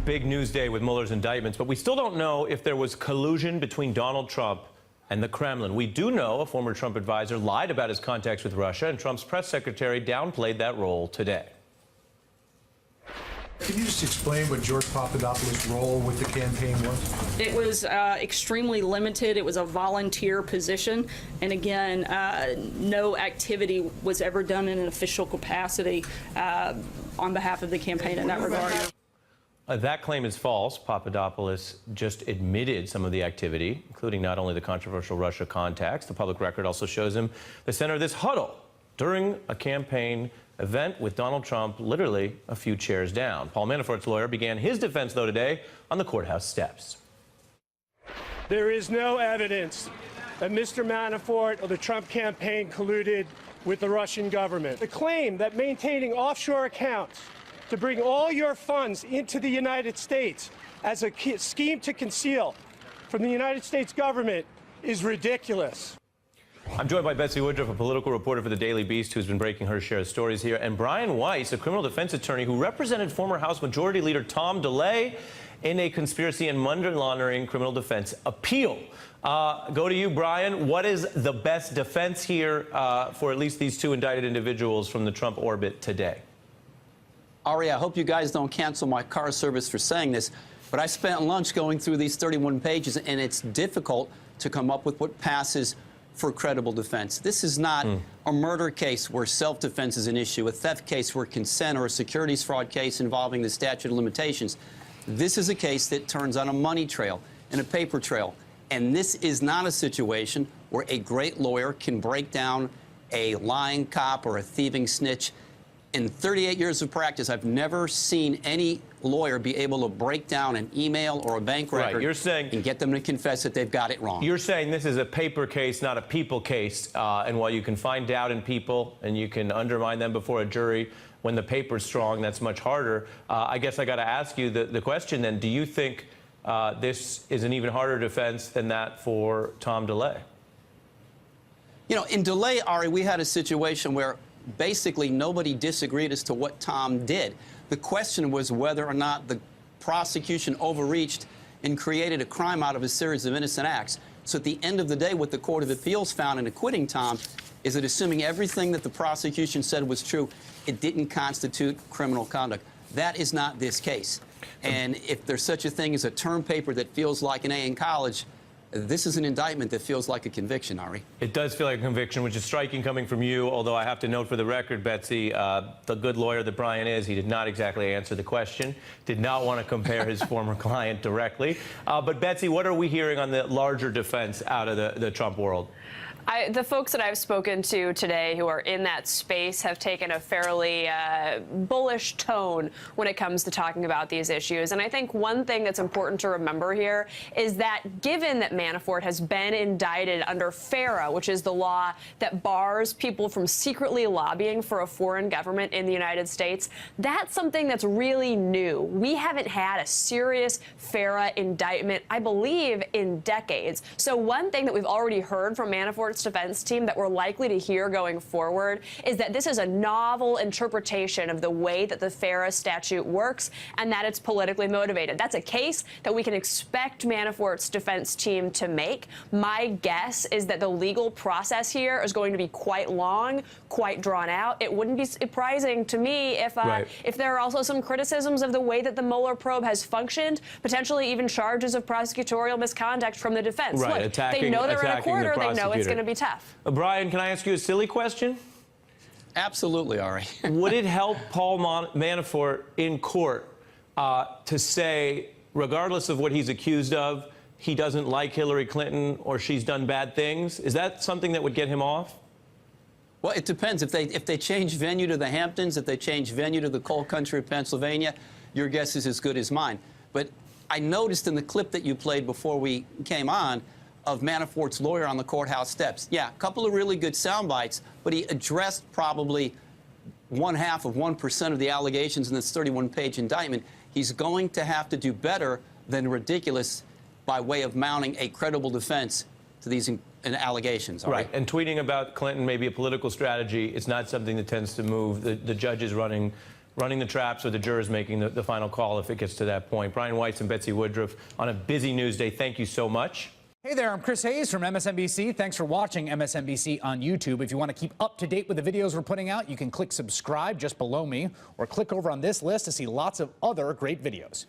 Big news day with Mueller's indictments, but we still don't know if there was collusion between Donald Trump and the Kremlin. We do know a former Trump advisor lied about his contacts with Russia, and Trump's press secretary downplayed that role today. Can you just explain what George Papadopoulos' role with the campaign was? It was extremely limited. It was a volunteer position. And again, no activity was ever done in an official capacity on behalf of the campaign in that regard. That claim is false. Papadopoulos just admitted some of the activity, including not only the controversial Russia contacts. The public record also shows him the center of this huddle during a campaign event with Donald Trump literally a few chairs down. Paul Manafort's lawyer began his defense, though, today on the courthouse steps. There is no evidence that Mr. Manafort or the Trump campaign colluded with the Russian government. The claim that maintaining offshore accounts to bring all your funds into the United States as a scheme to conceal from the United States government is ridiculous. I'm joined by Betsy Woodruff, a political reporter for the Daily Beast, who's been breaking her share of stories here, and Brian Weiss, a criminal defense attorney who represented former House Majority Leader Tom DeLay in a conspiracy and money laundering criminal defense appeal. Go to you, Brian. What is the best defense here for at least these two indicted individuals from the Trump orbit today? Ari, I hope you guys don't cancel my car service for saying this, but I spent lunch going through these 31 pages, and it's difficult to come up with what passes for credible defense. This is not a murder case where self-defense is an issue, a theft case where consent, or a securities fraud case involving the statute of limitations. This is a case that turns on a money trail and a paper trail. And this is not a situation where a great lawyer can break down a lying cop or a thieving snitch. In 38 years of practice, I've never seen any lawyer be able to break down an email or a bank record and get them to confess that they've got it wrong. You're saying this is a paper case, not a people case, and while you can find doubt in people and you can undermine them before a jury, when the paper's strong, that's much harder. I guess I got to ask you the question then, do you think this is an even harder defense than that for Tom DeLay? You know, in DeLay, Ari, we had a situation where basically nobody disagreed as to what Tom did. The question was whether or not the prosecution overreached and created a crime out of a series of innocent acts. So at the end of the day, what the Court of Appeals found in acquitting Tom is that assuming everything that the prosecution said was true, it didn't constitute criminal conduct. That is not this case. And if there's such a thing as a term paper that feels like an A in college, this is an indictment that feels like a conviction, Ari. It does feel like a conviction, which is striking coming from you, although I have to note for the record, Betsy, the good lawyer that Brian is, he did not exactly answer the question, did not want to compare his former client directly. But Betsy, what are we hearing on the larger defense out of the Trump world? The folks that I've spoken to today who are in that space have taken a fairly bullish tone when it comes to talking about these issues. And I think one thing that's important to remember here is that given that Manafort has been indicted under FARA, which is the law that bars people from secretly lobbying for a foreign government in the United States, that's something that's really new. We haven't had a serious FARA indictment, I believe, in decades. So one thing that we've already heard from Manafort's defense team that we're likely to hear going forward is that this is a novel interpretation of the way that the FARA statute works and that it's politically motivated. That's a case that we can expect Manafort's defense team to make. My guess is that the legal process here is going to be quite long, quite drawn out. It wouldn't be surprising to me if there are also some criticisms of the way that the Mueller probe has functioned, potentially even charges of prosecutorial misconduct from the defense. Right, look, they know they're in a corner, they know it's going to be tough. Brian, can I ask you a silly question? Absolutely, Ari. Would it help Paul Manafort in court to say, regardless of what he's accused of, he doesn't like Hillary Clinton or she's done bad things? Is that something that would get him off? Well, it depends. If they change venue to the Hamptons, if they change venue to the coal country of Pennsylvania, your guess is as good as mine. But I noticed in the clip that you played before we came on of Manafort's lawyer on the courthouse steps. Yeah, a couple of really good sound bites, but he addressed probably 0.5% of the allegations in this 31-page indictment. He's going to have to do better than ridiculous by way of mounting a credible defense to these allegations. Right, and tweeting about Clinton may be a political strategy. It's not something that tends to move the judges running running the traps, or the jurors making the final call if it gets to that point. Brian Weiss and Betsy Woodruff on a busy news day. Thank you so much. Hey there, I'm Chris Hayes from MSNBC. Thanks for watching MSNBC on YouTube. If you want to keep up to date with the videos we're putting out, you can click subscribe just below me, or click over on this list to see lots of other great videos.